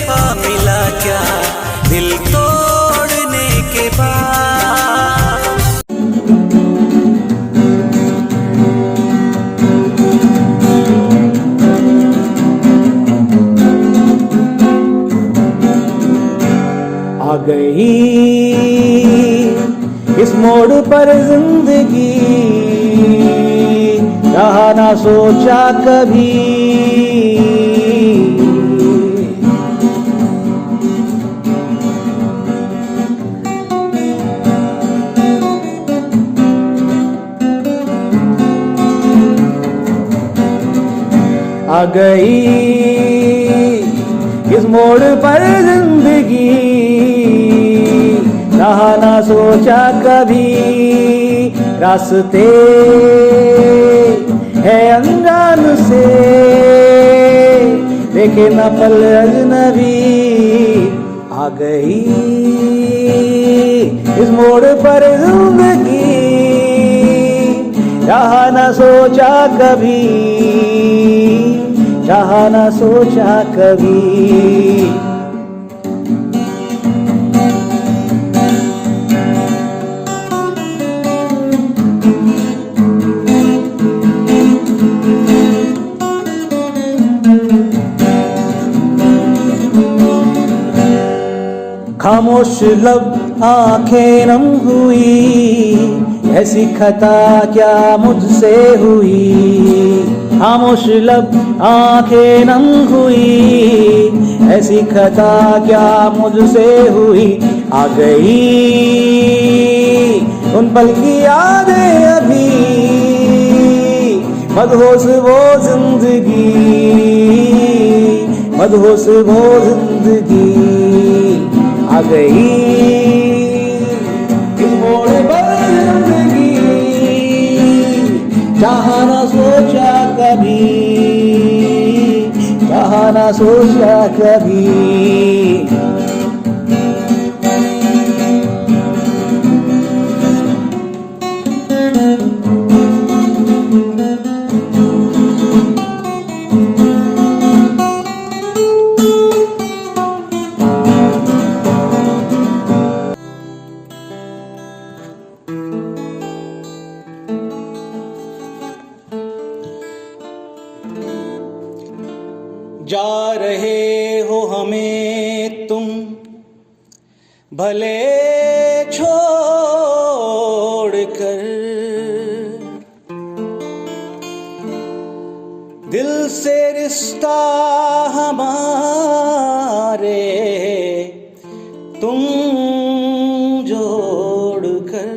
बेवफा मिला क्या दिल तोड़ने के बाद। आ गई इस मोड़ पर जिंदगी, रहा ना सोचा कभी। आ गई इस मोड़ पर जिंदगी, रहा ना सोचा कभी। रास्ते है अनजान से, देखे न पल अजनबी। आ गई इस मोड़ पर जिंदगी, रहा ना सोचा कभी, रहा ना सोचा कभी। खामोश लब आंखें नम हुई, ऐसी खता क्या मुझसे हुई। खामोश लब आंखें नम हुई, ऐसी खता क्या मुझसे हुई। आ गई उन पल की यादें अभी, मदहोश वो जिंदगी, मदहोश वो जिंदगी। आ गई इस मोड़ पर जिंदगी, जहाँ ना सोचा कभी, जहाँ ना सोचा कभी। जा रहे हो हमें तुम भले छोड़ कर, दिल से रिश्ता हमारे तुम जोड़ कर।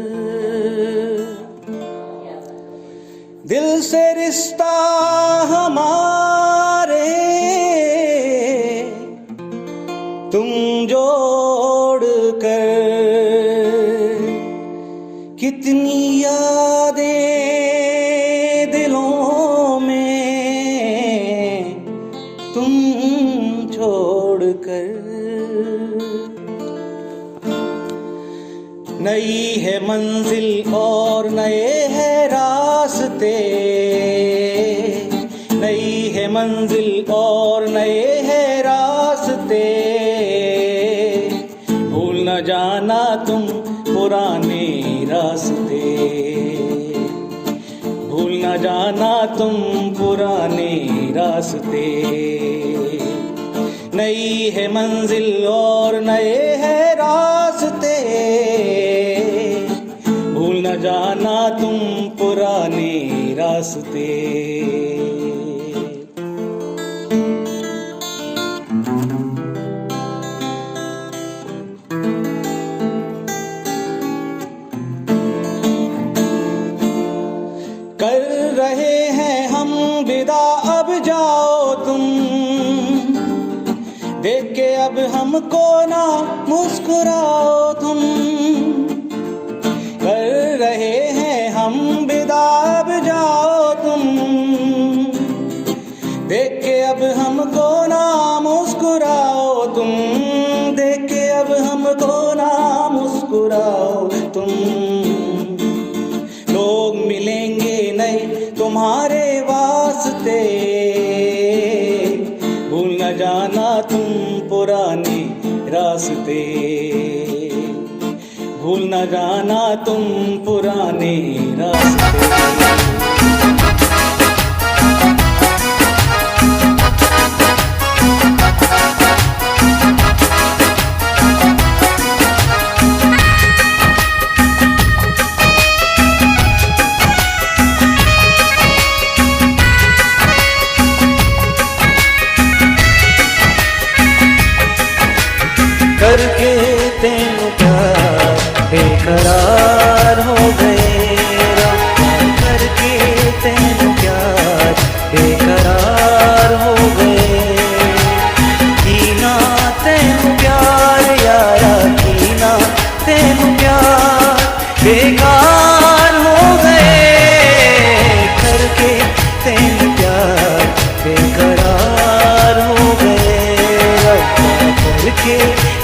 दिल से रिश्ता हमारे तुम जोड़ कर। कितनी यादें दिलों में तुम छोड़ कर। नई है मंजिल और नए हैं रास्ते, नई है मंजिल और नए हैं रास्ते। भूल न जाना तुम पुराने रास्ते, भूल न जाना तुम पुराने रास्ते। नई है मंजिल और नए हैं रास्ते, भूल न जाना तुम पुराने रास्ते। कर रहे हैं हम विदा अब जाओ तुम, देख के अब हमको ना मुस्कुराओ तुम। कर रहे हैं हम विदा अब जाओ तुम, देख के अब हमको ना मुस्कुराओ तुम। देख के अब हमको ना मुस्कुराओ तुम। लोग मिलेंगे नए तुम्हारे वास्ते, भूल न जाना तुम पुराने रास्ते, भूल न जाना तुम पुराने रास्ते। करके तेनू प्यार बेकरार हो गए, करके तेनू प्यार बेकरार हो गए। कीना तेनू प्यार यारा, कीना तेनू प्यार बेकार हो गए, करके तेनू प्यार बेकरार हो गए, करके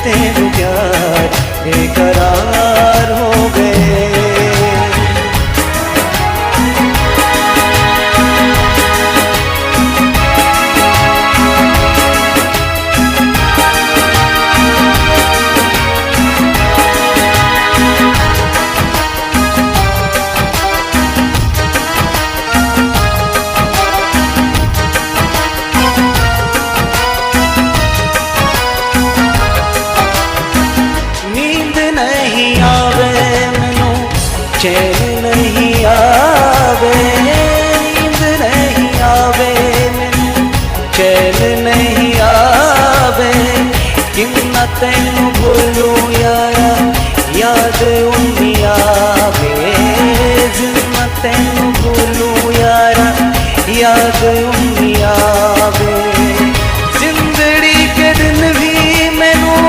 तेनू प्यार बेकरार हो गए। चैन नहीं आवे, नींद नहीं आवे, चैन नहीं आवे, किन्ना तैनू बोलू यारा याद उन्नी आवे, जिन्ना तैनू बोलू यारा याद उन्नी आवे। जिंदड़ी के दिन भी मैनू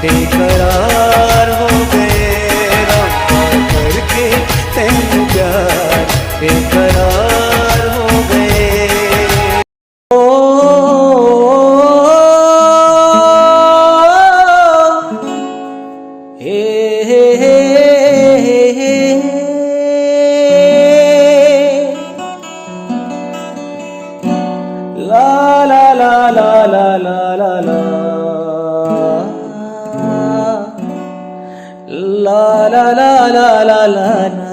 बेकरार हो गए, करके तेनू प्यार बेकरार हो गए। ओ हे ला ला ला ला ला ला ला ला ला ला ला ला ला ला।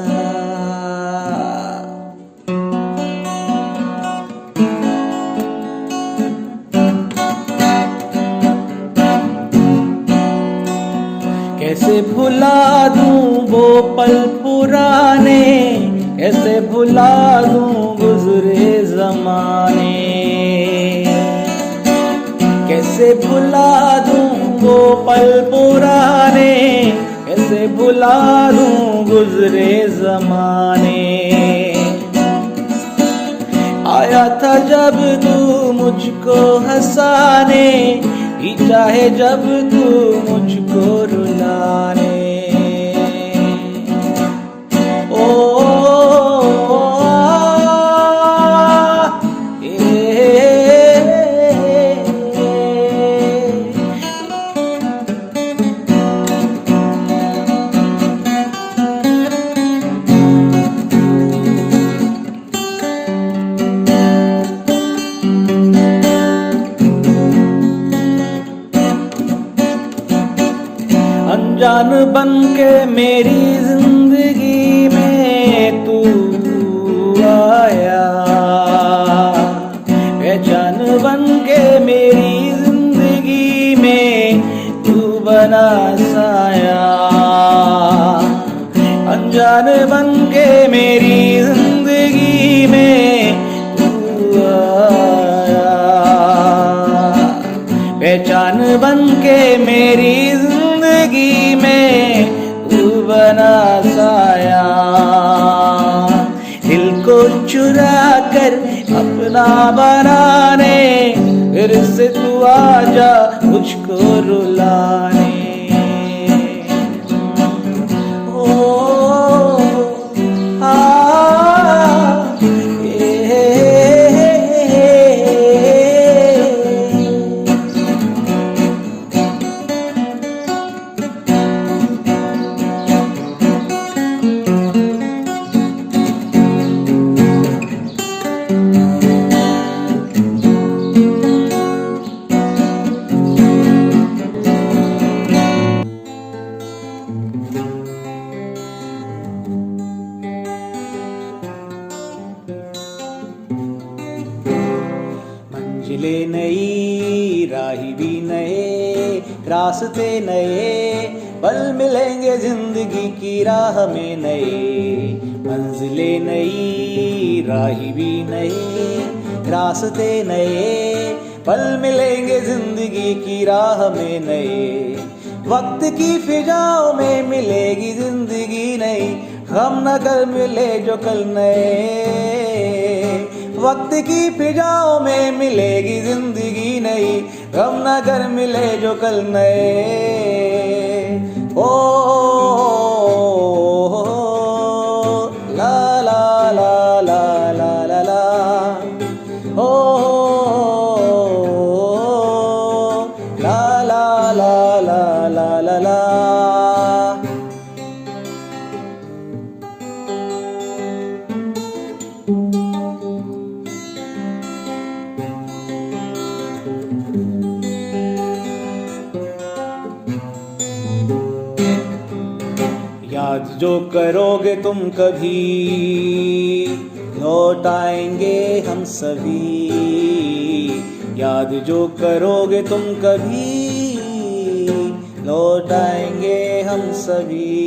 कैसे भुला दूं वो पल पुराने, कैसे भुला दूं गुजरे जमाने, कैसे भुला दूं वो पल पुराने, कैसे भुला दूं गुजरे जमाने। आया था जब तू मुझको हंसाने, ही चाहे जब तू मुझको रुलाने। ओ अनजान बन के मेरी जिंदगी में तू आया, पहचान बन के मेरी जिंदगी में तू बना साया। अनजान बन के मेरी जिंदगी में तू आया, पहचान बन के मेरी जिंदगी में तू बना साया। दिल को चुरा कर अपना बनाने, फिर से तू आजा मुझको रुलाने। रास्ते नए, पल मिलेंगे जिंदगी की राह में नए, मंजिलें नई राह भी नई, रास्ते नए, पल मिलेंगे जिंदगी की राह में नए, वक्त की फिजाओं में मिलेगी जिंदगी नई, हम न कल मिले जो कल नए, वक्त की फिजाओं में मिलेगी जिंदगी नई, हम न कर मिले जो कल नए। ओ ला ला ला ला ला ला ला, ओ ला ला ला ला ला ला ला। याद जो करोगे तुम कभी, लौट आएंगे हम सभी, याद जो करोगे तुम कभी, लौट आएंगे हम सभी,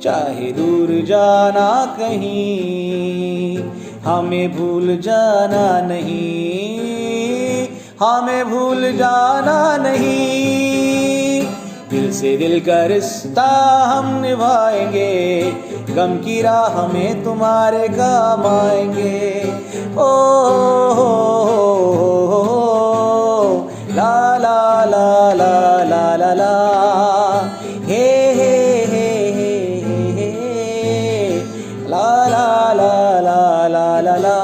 चाहे दूर जाना कहीं, हमें भूल जाना नहीं, हमें भूल जाना नहीं, दिल से दिल का रिश्ता हम निभाएंगे, गम की राह में तुम्हारे काम आएंगे। ओ ला ला ला ला ला ला ला, हे हे हे हे हे, ला ला ला ला ला ला ला।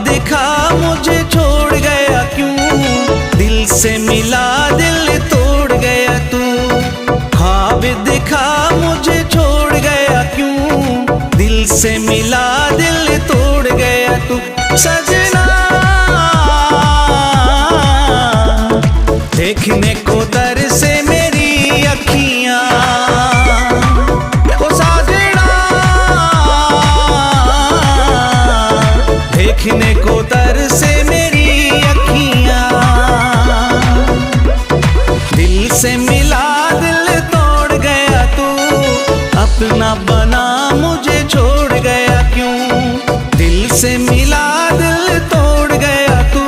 दिखा मुझे छोड़ गया क्यों, दिल से मिला दिल तोड़ गया तू, ख्वाब दिखा मुझे छोड़ गया क्यों, दिल से मिला दिल तोड़ गया तू, सजना देखने को तरसे मेरी अखियां, देखने को तरसे मेरी अखियां, दिल से मिला दिल तोड़ गया तू, अपना बना मुझे छोड़ गया क्यों, दिल से मिला दिल तोड़ गया तू,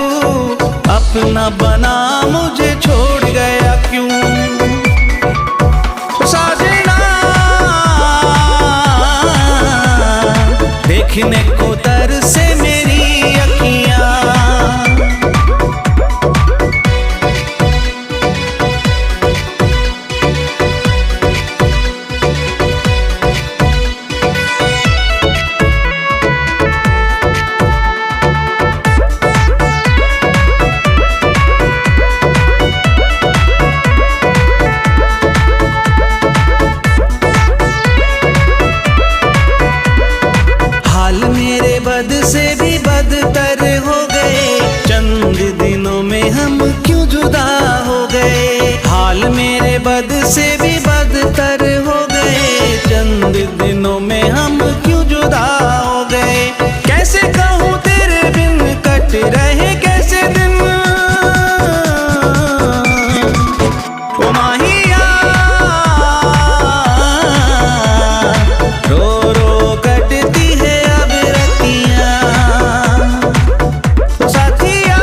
अपना बना मुझे छोड़ गया क्यों, साजना देखने को तरसे मेरी अखियां। हाल मेरे बद से भी बदतर हो गए, चंद दिनों में हम क्यों जुदा हो गए, हाल मेरे बद से भी बदतर हो गए, चंद दिनों में हम क्यों जुदा हो गए, कैसे कहूँ तेरे बिन कट रहे कैसे दिन, ओ माहिया रो रो कटती है अब रतियाँ, साथिया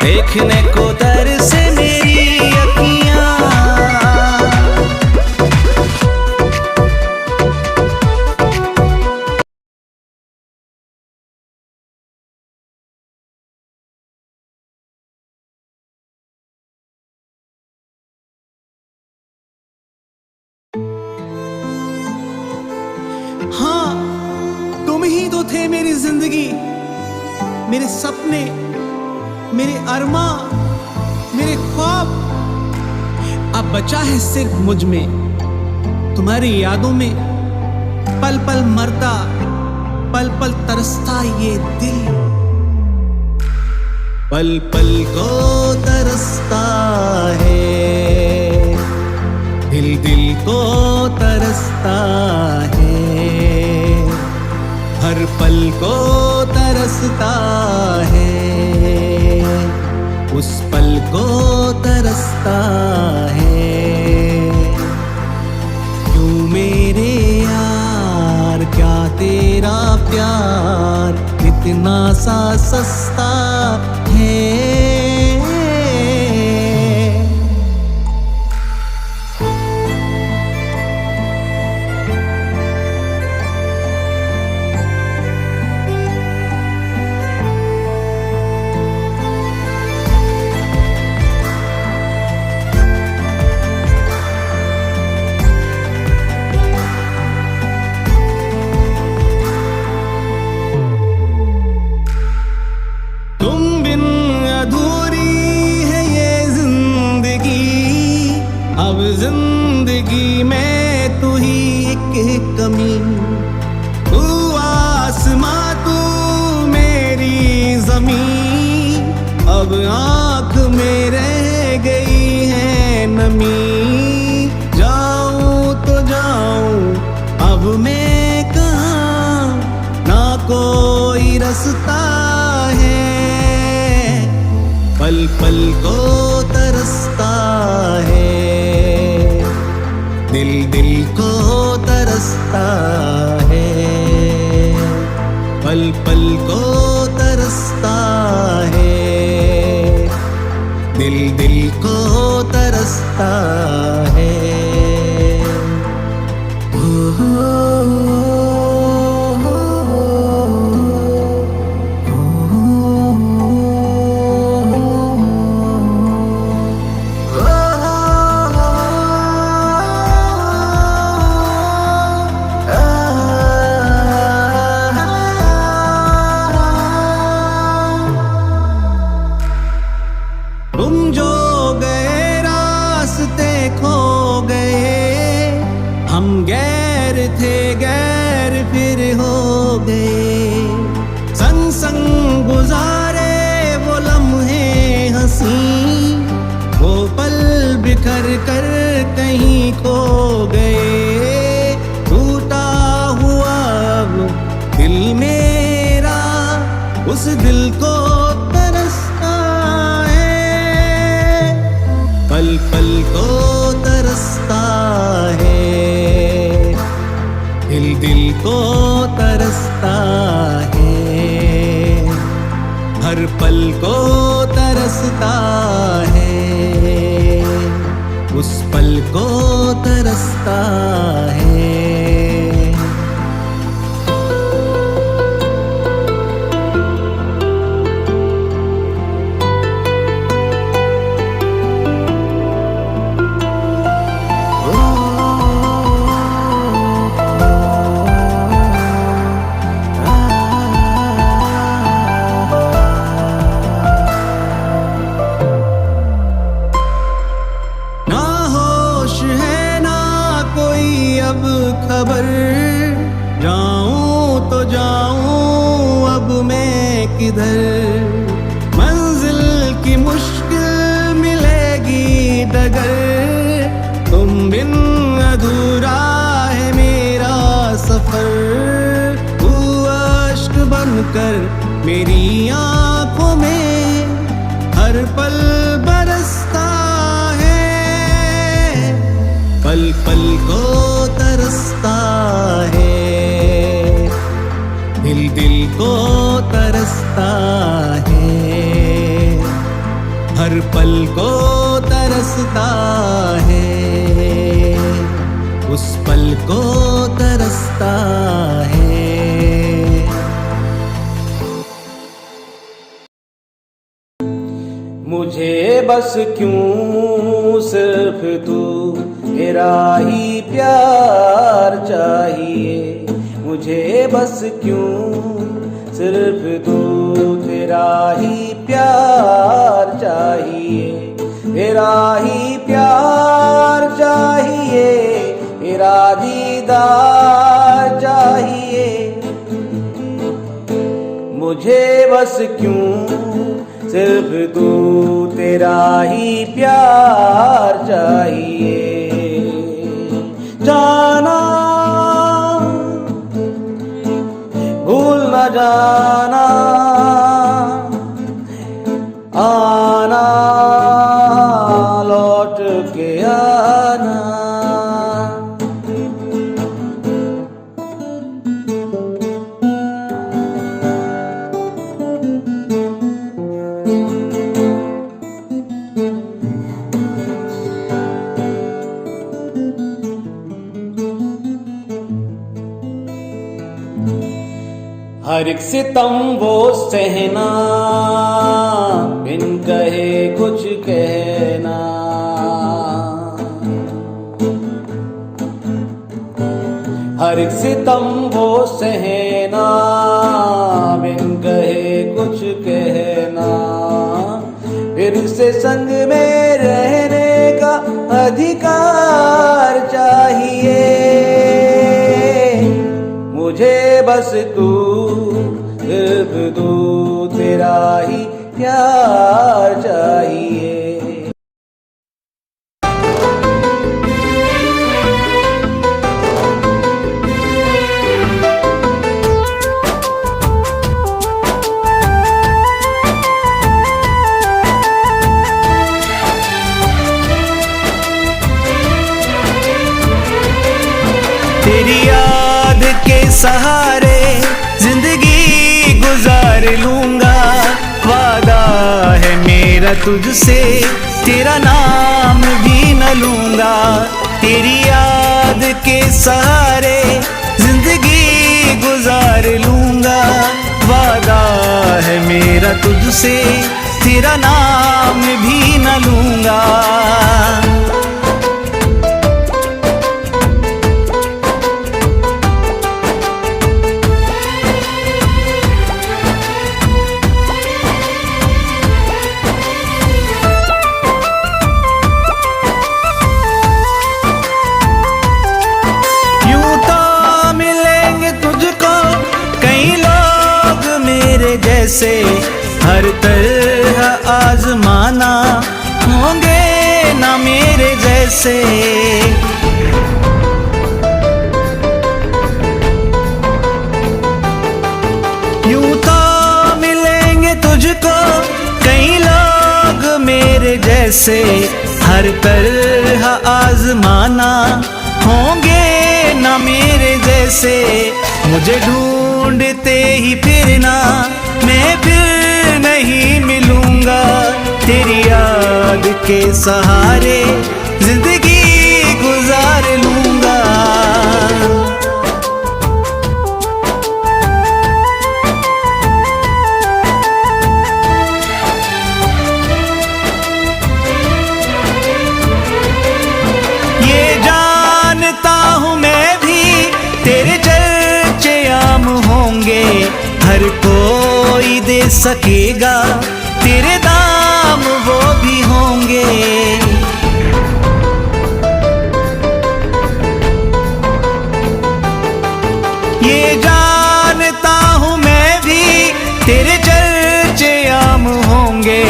देखने को तरसे मेरी अखियाँ। हाँ, तुम ही तो थे मेरी जिंदगी, मेरे सपने, मेरे अरमा, मेरे ख्वाब, अब बचा है सिर्फ मुझ में तुम्हारी यादों में पल पल मरता, पल पल तरसता ये दिल, पल पल को तरसता है दिल, दिल को तरसता है, हर पल को तरसता है, उस पल को तरसता है। क्यों मेरे यार, क्या तेरा प्यार इतना सा सस्ता है। अब जिंदगी में तू ही एक कमी, तू आसमां तू मेरी ज़मीं, अब आँख में रह गई है नमी। जाऊं तो जाऊं अब मैं कहाँ, ना कोई रास्ता है, पल पल को तरसता है दिल, दिल को तरसता है, पल पल को तरसता है दिल, दिल को तरसता है। तुम जो गए रास्ते खो गए, हम गैर थे गैर फिर हो गए, संग संग गुजारे वो लम्हे हंसी, वो पल बिखर कर कहीं खो गए। टूटा हुआ अब दिल मेरा, उस दिल को तरसता पल पल को तरसता है दिल, दिल को तरसता है, हर पल को तरसता है, उस पल को तरसता है। अब खबर, जाऊं तो जाऊं अब मैं किधर, मंजिल की मुश्किल मिलेगी डगर, तुम बिन अधूरा है मेरा सफर। तू अश्क बनकर मेरी आंखों में हर पल बरसता है, पल पल को तरसता है दिल, दिल को तरसता है, हर पल को तरसता है, उस पल को तरसता है। मुझे बस क्यों सिर्फ तू, तेरा ही प्यार चाहिए। मुझे बस क्यों सिर्फ तू, तेरा ही प्यार चाहिए, तेरा ही प्यार चाहिए, तेरा दीदार चाहिए मुझे, बस क्यों सिर्फ तू, तेरा ही प्यार चाहिए। जाना भूल न जाना, आना लौट के आना। हर एक सितम वो सहना, बिन कहे कुछ कहना। हर एक सितम वो सहना, बिन कहे कुछ कहना। फिर से संग में रहने का अधिकार चाहिए मुझे, बस तू सिर्फ तू, तेरा ही प्यार चाहिए। तेरी याद के सहारे जिंदगी गुजार लूंगा, वादा है मेरा तुझसे, तेरा नाम भी न लूंगा। तेरी याद के सहारे जिंदगी गुजार लूंगा, वादा है मेरा तुझसे, तेरा नाम भी न लूंगा। जैसे हर तरह आजमाना, होंगे ना मेरे जैसे। यूं तो मिलेंगे तुझको कई लोग मेरे जैसे, हर तरह आजमाना, होंगे ना मेरे जैसे। मुझे ढूंढते ही फिरना, मैं फिर नहीं मिलूंगा। तेरी याद के सहारे जिंदगी गुजार लूंगा। ये जानता हूँ मैं भी तेरे चर्चे आम होंगे, हर कोई दे सकेगा तेरे दाम वो भी होंगे। ये जानता हूँ मैं भी तेरे चर्चे आम होंगे,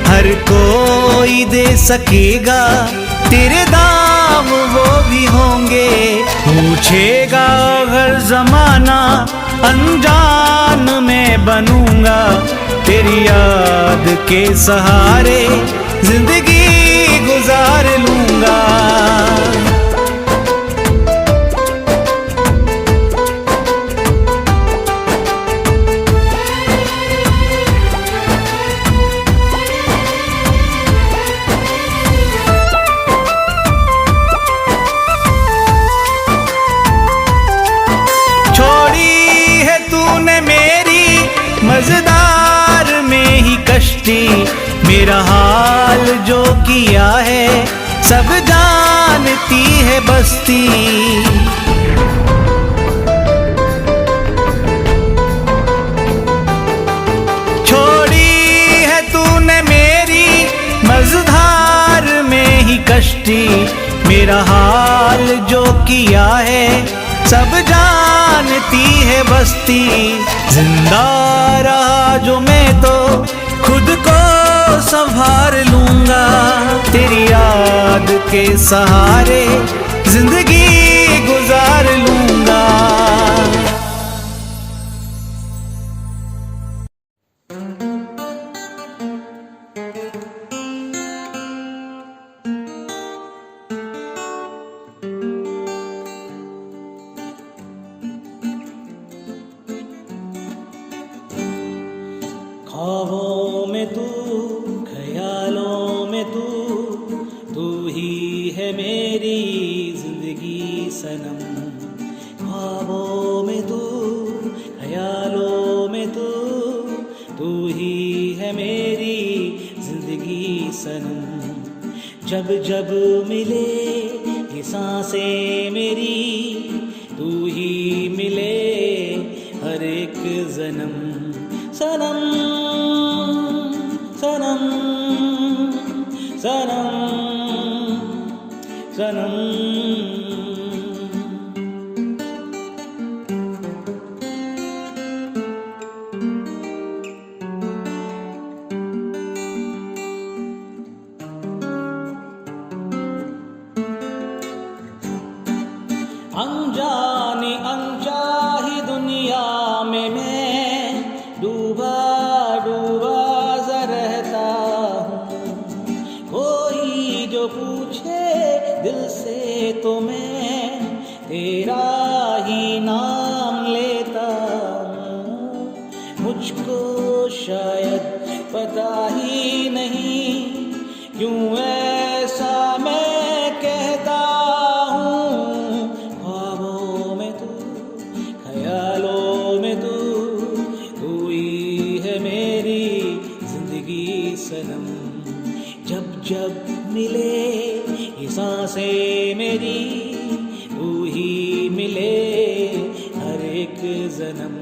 हर कोई दे सकेगा तेरे दाम वो भी होंगे। पूछेगा अगर जमाना अनजान मैं बनूंगा, तेरी याद के सहारे जिंदगी गुजार लूंगा। मजेदार में ही कश्ती, मेरा हाल जो किया है सब जानती है बस्ती। छोड़ी है तूने मेरी मझधार में ही कश्ती, मेरा हाल जो किया जानती है बस्ती। जिंदा रहा जो मैं तो खुद को संभाल लूंगा, तेरी याद के सहारे जिंदगी गुजार लूंगा। ख्वाबों में तू, ख्यालों में तू, तू ही है मेरी जिंदगी सनम। ख्वाबों में तू, ख्यालों में तू, तू ही है मेरी जिंदगी सनम। जब जब मिले ये सांसें मेरी, तू ही मिले हर एक जन्म। सनम सनम सनम सनम। अनजानी अनचाही दुनिया में मैं डूबा डूबा सा रहता हूँ। कोई जो पूछे दिल से तो मैं तेरा ही नाम लेता हूँ। मुझको शायद पता ही नहीं क्यों ऐसा मैं कहता हूँ। ख्वाबों में तू, ख्यालों में तू, तू ही है मेरी जिंदगी सनम। जब जब मिले ये सांसें मेरी, तू ही मिले हर एक जन्म।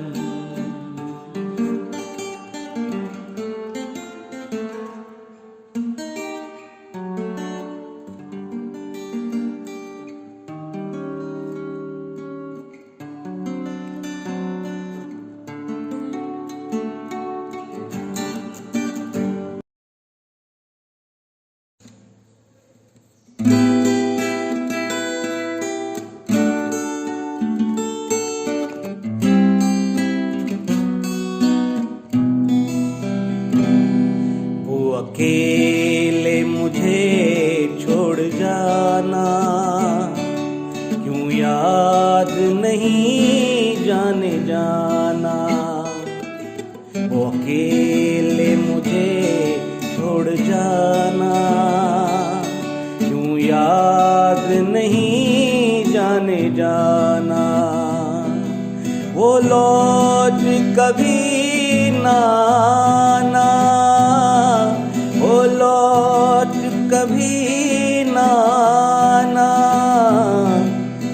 अकेले मुझे छोड़ जाना, क्यों याद नहीं जाने जाना। वो अकेले मुझे छोड़ जाना, क्यों याद नहीं जाने जाना। वो लौट कभी ना आना, वो लौट कभी ना आना।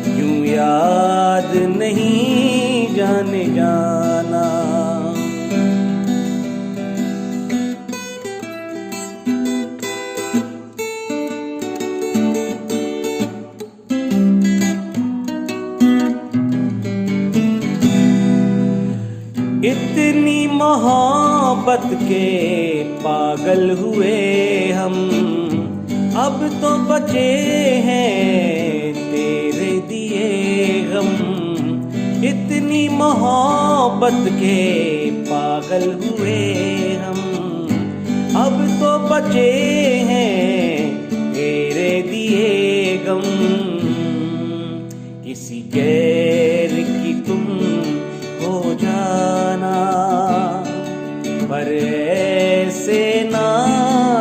क्यों याद नहीं जाने जाना। इतनी मोहब्बत के पागल हुए हम, अब तो बचे हैं तेरे दिए गम। इतनी मोहब्बत के पागल हुए हम, अब तो बचे हैं तेरे दिए गम। किसी गैर की तुम हो जाना, पर ऐसे ना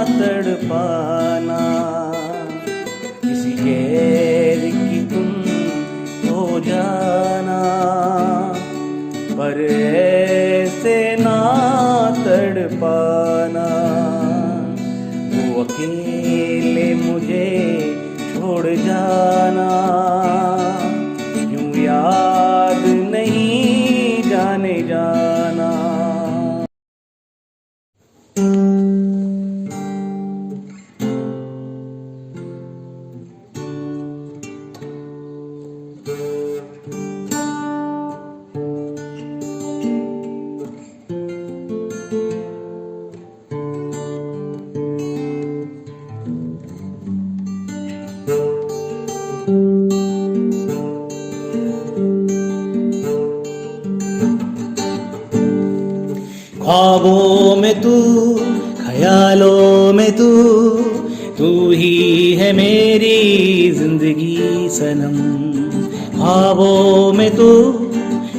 तड़पाना। किसी गैर की तुम हो जाना, पर ऐसे ना तड़पाना। वो अकेले मुझे छोड़ जाना, क्यों याद नहीं जाने जाना। ख्वाबों में तू, ख्यालों में तू, तू ही है मेरी जिंदगी सनम। ख्वाबों में तू,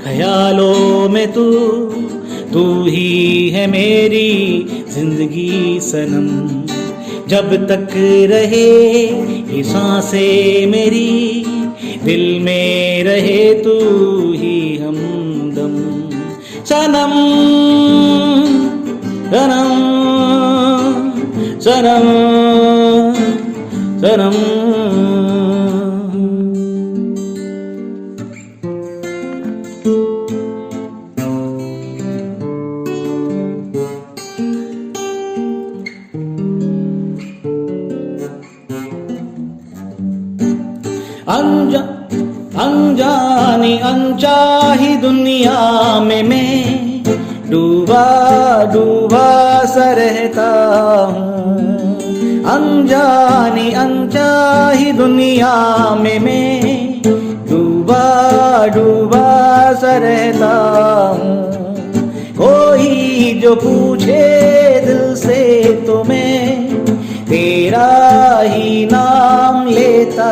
ख्यालों में तू, तू ही है मेरी जिंदगी सनम। जब तक रहे ये सांसें मेरी, दिल में रहे तू ही हमदम। सनम सनम सनम सनम। अनजानी अनचाही दुनिया में मैं डूबा डूबा सा रहता हूँ। अनजानी अनचाही दुनिया में मैं डूबा डूबा सा रहता हूँ। कोई जो पूछे दिल से तो मैं तेरा ही नाम लेता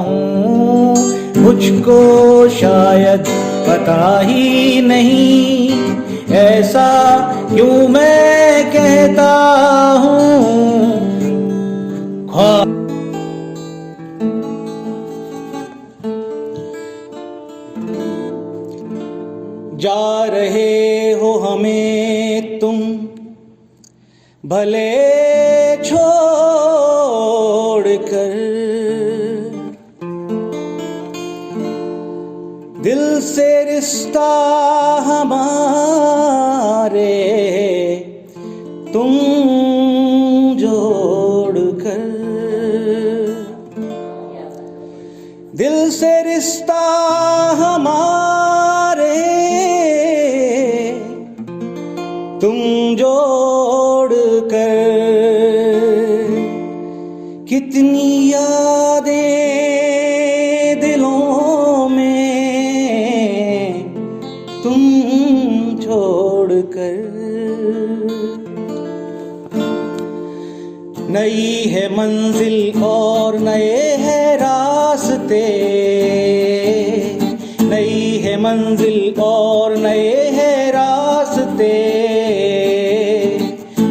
हूँ। मुझको शायद पता ही नहीं ऐसा क्यों मैं कहता हूँ। जा रहे हो हमें तुम भले छोड़ कर, दिल से रिश्ता हमारे तुम जोड़ कर, दिल से रिश्ता हमारे तुम जोड़ कर। कितनी यादें दिलों में तुम छोड़ कर। नई है मंजिल और नए हैं रास्ते, नई है मंजिल और नए हैं रास्ते।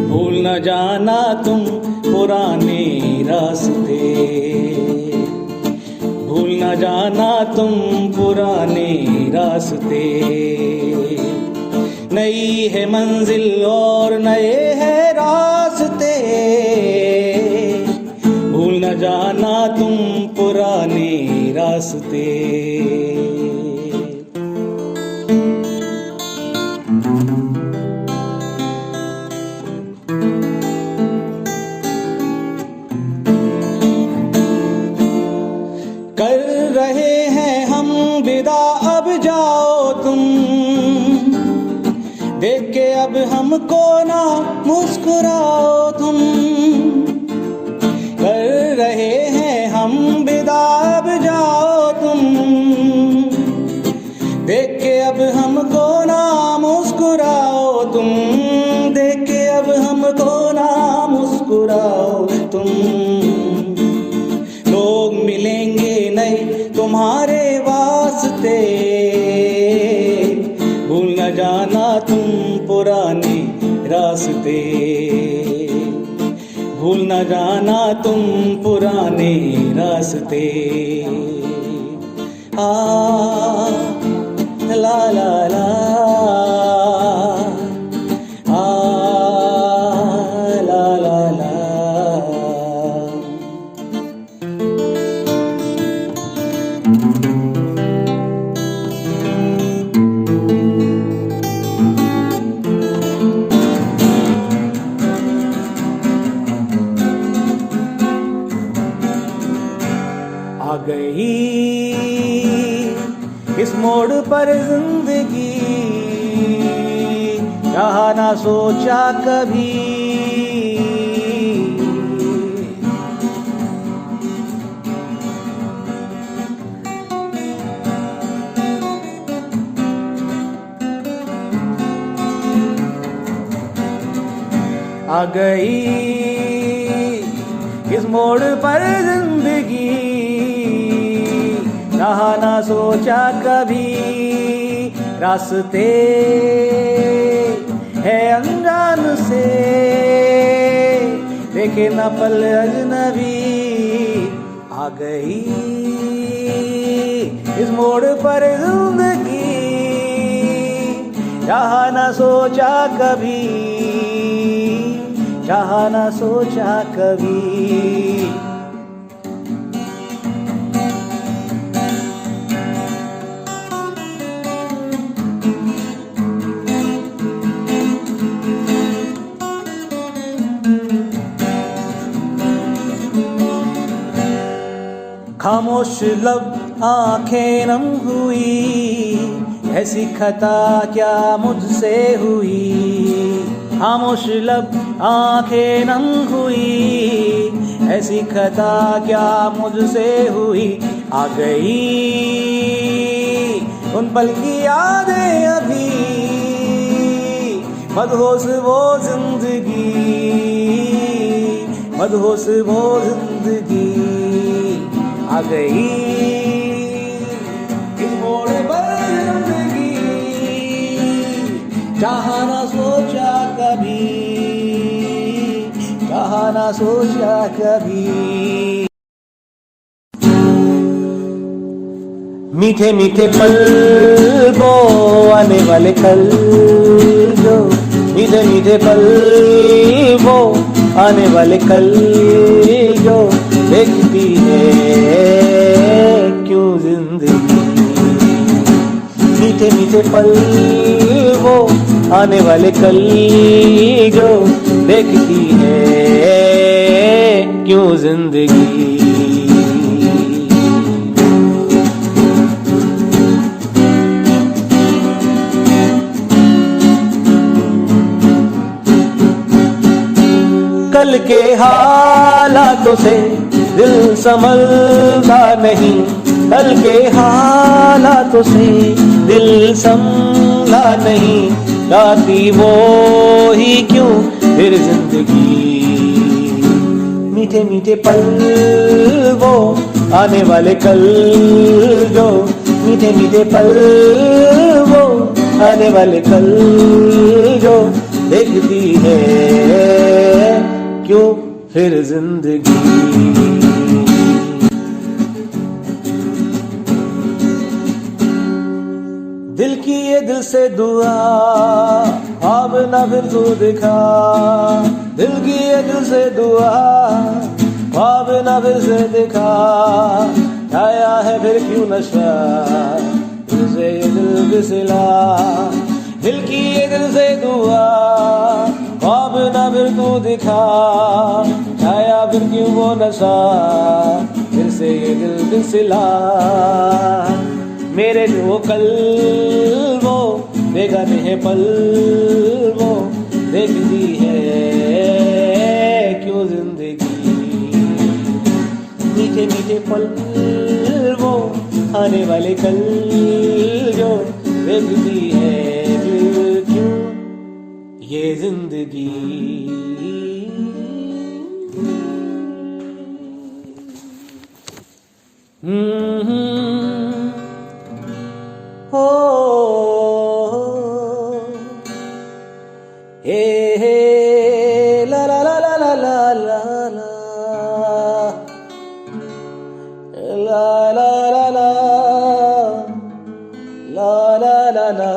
भूल न जाना तुम पुराने रास्ते, भूल न जाना तुम पुराने रास्ते। नई है मंजिल और नए हैं रास्ते, भूल न जाना तुम पुराने रास्ते। कर रहे हैं हम विदा अब जाओ तुम, देख के अब हमको ना मुस्कुराओ तुम। कर रहे हैं हम विदा अब जाओ तुम, देख के अब हमको ना मुस्कुराओ तुम। देख के अब हमको ना मुस्कुराओ तुम। लोग मिलेंगे नए तुम्हारे वास्ते, भूल न जाना तुम पुराने रास्ते, भूल न जाना तुम पुराने रास्ते। ला ला ला ला ला ला। आ गई इस मोड़ पर जिंदगी, कहा ना सोचा कभी। आ गई इस मोड़ पर जिंदगी, कहा ना सोचा कभी रास्ते है अनजान से, देखे ना पल अजनबी। आ गई इस मोड़ पर जिंदगी, कहा ना सोचा कभी, कहा ना सोचा कभी। खामोश लब आंखें नम हुई, ऐसी खता क्या मुझसे हुई। खामोश लब आंखें नम हुई, ऐसी खता क्या मुझसे हुई। आ गई उन पल की यादें अभी, मदहोश वो जिंदगी, मदहोश वो जिंदगी। आ गई इस मोड़ पर जिंदगी, जहाँ ना सोचा कभी, जहाँ ना सोचा कभी। मीठे मीठे पल वो आने वाले कल, जो मीठे मीठे पल वो आने वाले कल, जो देखती है क्यों जिंदगी। मीठे मीठे पल वो आने वाले कल, जो देखती है क्यों जिंदगी। कल के हालातों से दिल संभलता नहीं, कल के हालातों से दिल संभला नहीं। गाती वो ही क्यों फिर जिंदगी। मीठे मीठे पल वो आने वाले कल, जो मीठे मीठे पल वो आने वाले कल, जो देखती है क्यों फिर जिंदगी। दिल की ये दिल से दुआ, अब ना फिर तू दिखा। दिल की ये दिल से दुआ, अब ना फिर से दिखा। आया है फिर क्यों नशा, दिल से ये दिल बिसला। दिल की ये दिल से दुआ, अब ना फिर तू दिखा। आया फिर क्यों वो नशा, फिर से ये दिल बिसला। मेरे जो कल वो बेगाने हैं पल, वो देखती है क्यों जिंदगी। मीठे मीठे पल वो आने वाले कल, जो देखती है क्यों ये जिंदगी। हो हे ला ला ला ला ला ला ला ला ला ला ला ला ला ला।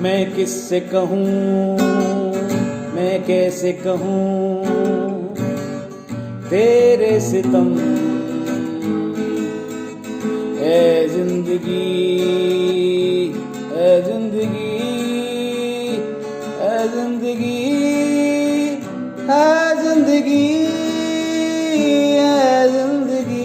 मैं किससे कहूँ, मैं कैसे कहूँ तेरे सितम। ऐ जिंदगी, ऐ जिंदगी, ऐ जिंदगी, ऐ जिंदगी, ऐ जिंदगी।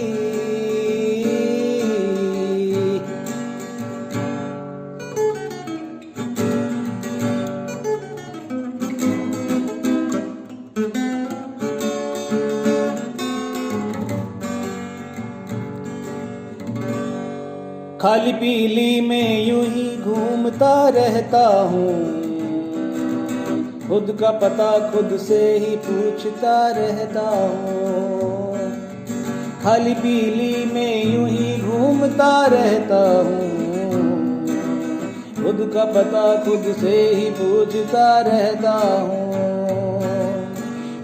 खाली पीली में यूं ही घूमता रहता हूँ, खुद का पता खुद से ही पूछता रहता हूँ। खाली पीली में यूं ही घूमता रहता हूँ, खुद का पता खुद से ही पूछता रहता हूँ।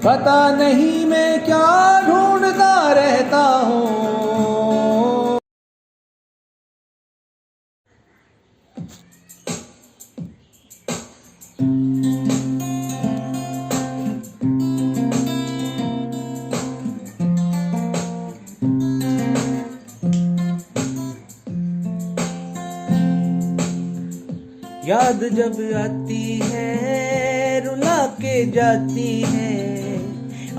पता नहीं मैं क्या ढूंढता रहता हूँ। याद जब आती है रुला के जाती है,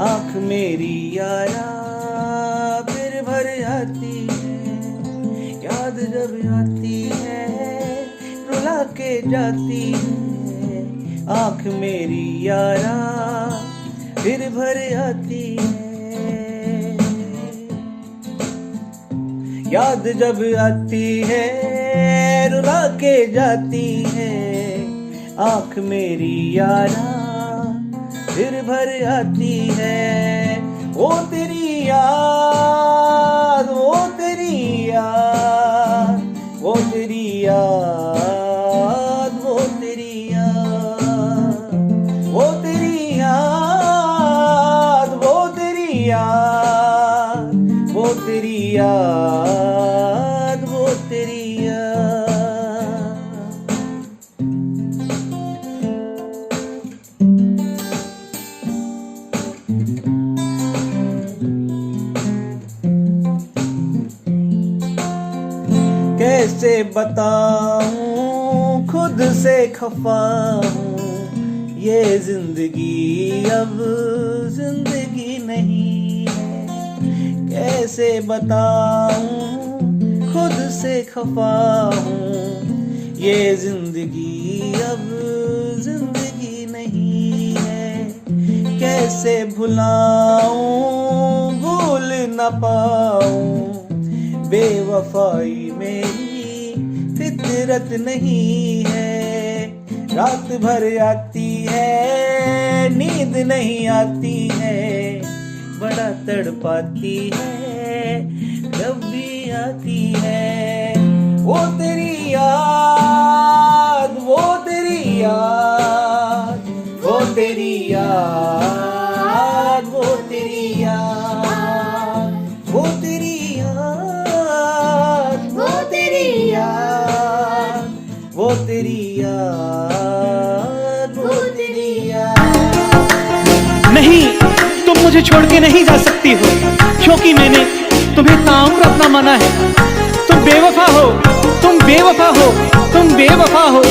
आँख मेरी यारा फिर भर आती है। याद जब आती है रुला के जाती है, आँख मेरी यारा फिर भर आती है। याद जब आती है रुला के जाती है, आँख मेरी यारा फिर भर आती है। वो तेरी याद, वो तेरी याद, वो तेरी याद, वो तेरी याद, वो तेरी याद, वो तेरी याद, वो तेरी याद, वो तेरी याद। कैसे बताऊं खुद से खफा हूँ, ये जिंदगी अब जिंदगी नहीं है। कैसे बताऊं खुद से खफा हूँ, ये जिंदगी अब जिंदगी नहीं है। कैसे भुलाऊं भूल न पाऊं, बेवफाई मेरी फितरत नहीं है। रात भर आती है नींद नहीं आती है, बड़ा तड़पाती है जब भी आती है। वो तेरी याद, वो तेरी याद, वो तेरी याद, वो तेरी याद, वो तेरी याद, वो तेरी याद, वो तेरी याद, वो तेरी याद। नहीं, तुम मुझे छोड़ के नहीं जा सकती हो, क्योंकि मैंने तुम्हें ताउम्र अपना माना है। तुम बेवफा हो, तुम बेवफा हो, तुम बेवफा हो।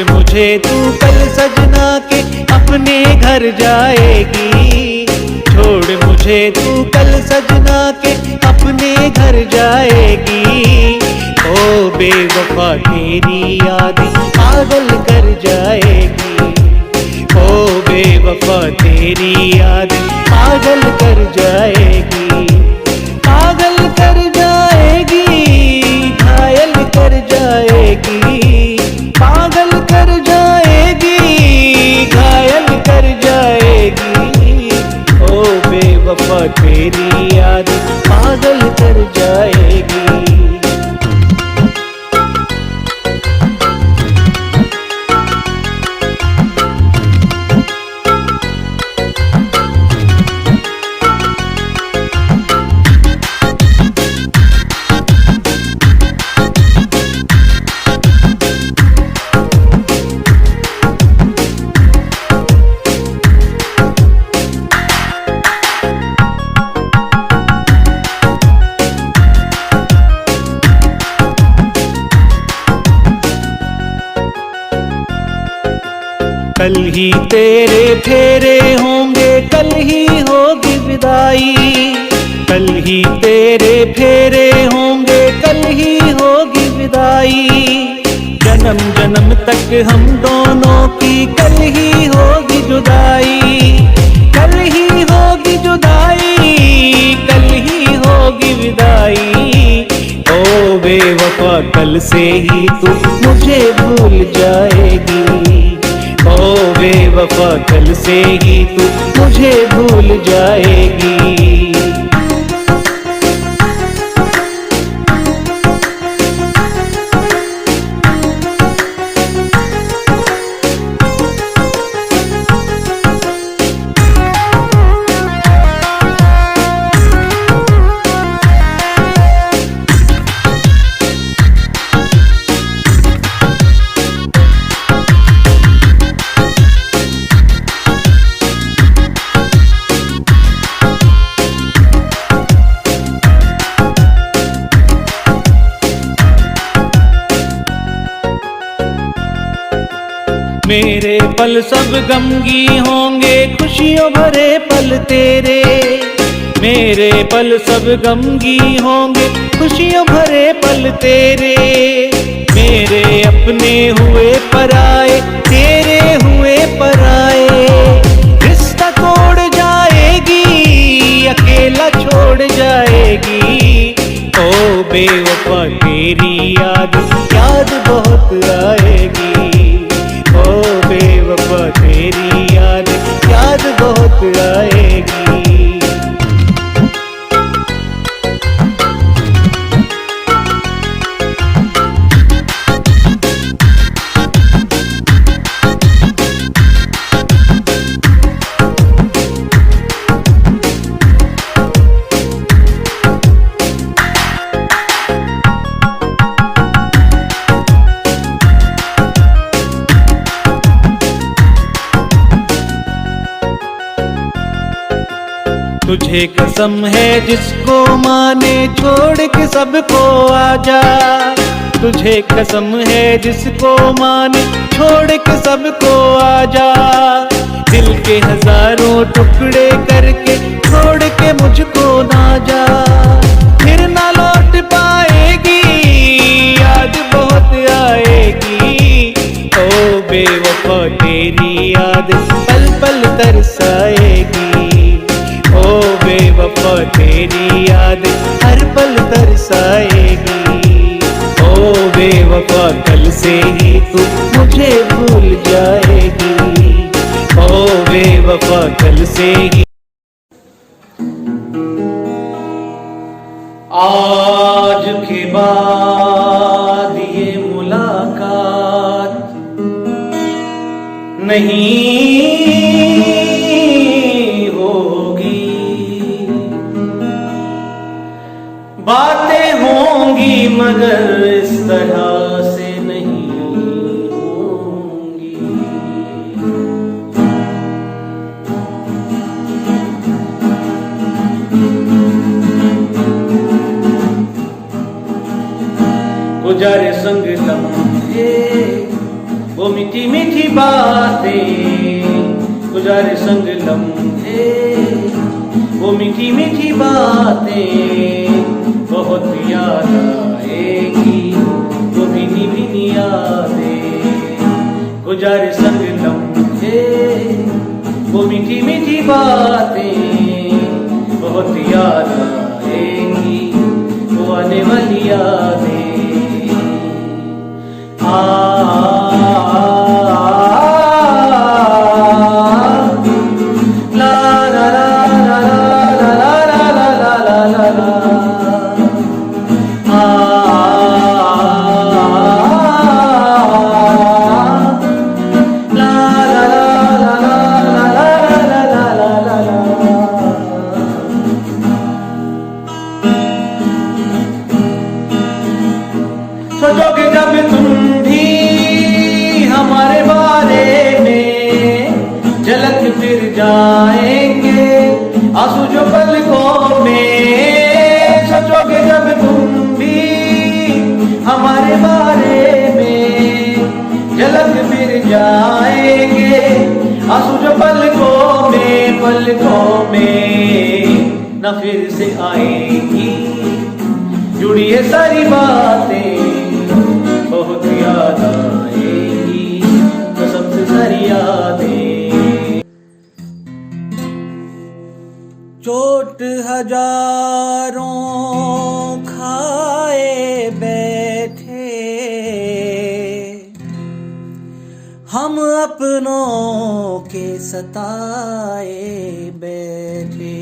मुझे तू कल सजना के अपने घर जाएगी, छोड़ मुझे तू कल सजना के अपने घर जाएगी। ओ बेवफा तेरी याद पागल कर जाएगी, ओ बेवफा तेरी याद पागल कर जाएगी, पागल कर जाएगी, घायल कर जाएगी, पागल कर जाएगी, घायल कर जाएगी। ओ बेवफा तेरी याद पागल कर जाएगी। जुदाई। कल ही तेरे फेरे होंगे, कल ही होगी विदाई। जन्म जन्म तक हम दोनों की कल ही होगी जुदाई। कल ही होगी जुदाई, कल ही होगी विदाई। ओ बेवफा कल से ही तू मुझे भूल जाएगी। ओ बेवफा कल से ही तू मुझे भूल जाएगी। मेरे पल सब गमगी होंगे, खुशियों भरे पल तेरे। मेरे पल सब गमगी होंगे, खुशियों भरे पल तेरे। मेरे अपने हुए पराए, तेरे हुए पराए। रिश्ता तोड़ जाएगी, अकेला छोड़ जाएगी। ओ बेवफा तेरी याद बहुत आएगी। ओ बेवफा तेरी याद बहुत आएगी। तुझे कसम है जिसको माने, छोड़ के सबको आजा। तुझे कसम है जिसको माने, छोड़ के सबको आजा। दिल के हजारों टुकड़े करके छोड़ के मुझको ना जा। फिर ना लौट पाएगी, याद बहुत आएगी। ओ बेवफा तेरी याद पल पल तरसाएगी। ओ बेवफा तेरी याद हर पल तरसाएगी। ओ बेवफा कल से ही तू मुझे भूल जाएगी। ओ बेवफा कल से ही। आज के बाद ये मुलाकात नहीं बातें होंगी मगर इस तरह से नहीं होंगी। गुजारे संग लम्हे वो मीठी मीठी बातें। गुजारे संग लम्हे वो मीठी मीठी बातें। बहुत याद आएगी वो भीनी भीनी यादें। गुजारे संग लम्हे वो मीठी मीठी बातें। बहुत याद आएगी वो आने वाली यादें। सोचोगे जब तुम भी हमारे बारे में, झलक फिर जाएंगे आंसू जो पलकों में। सोचोगे जब तुम भी हमारे बारे में, झलक फिर जाएंगे आंसू जो पलकों में न फिर से आएगी। जुड़ी है सारी बातें, बहुत याद आएगी, तो सबसे सारी यादें। चोट हजारों खाए बैठे, हम अपनों के सताए बैठे।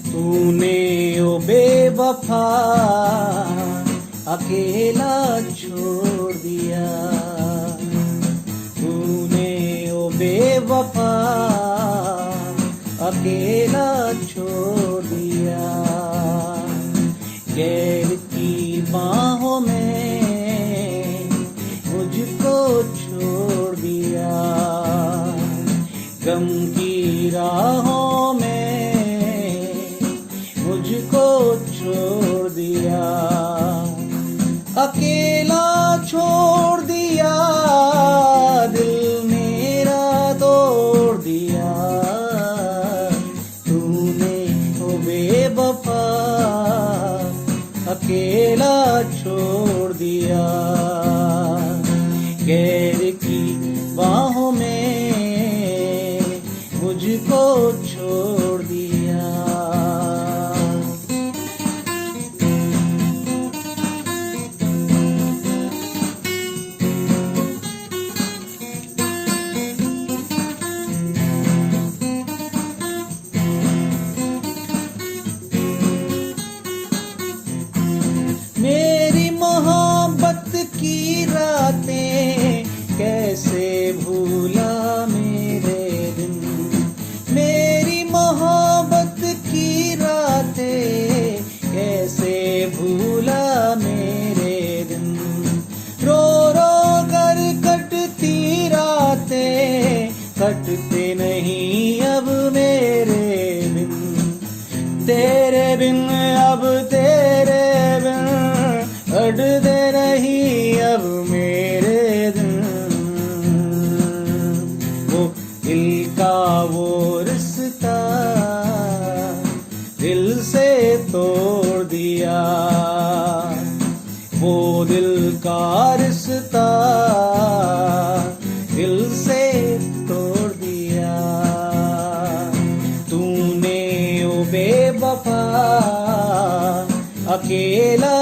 तूने ओ बेवफा अकेला छोड़ दिया, तूने ओ बेवफा अकेला छोड़ दिया। गैर की बाहों में मुझको छोड़ दिया, गम की राहों में मुझको छोड़ दिया। अकेला छोड़ दिया, दिल मेरा तोड़ दिया। तूने ओ बेवफा अकेला छोड़ दिया, गैर की बाहों में मुझको छोड़ दिया। मेरी मोहब्बत की रातें कैसे भूला मेरे दिन, मेरी मोहब्बत की रातें कैसे भूला मेरे दिन। रो रो कर कटती रातें, कटते नहीं अब मेरे बिन, तेरे बिन अब तेरे बिन कटते नहीं अब मेरे दिन। वो दिल का वो रिश्ता दिल से तोड़ दिया, वो दिल का रिश्ता दिल से तोड़ दिया। तूने ओ बेवफा अकेला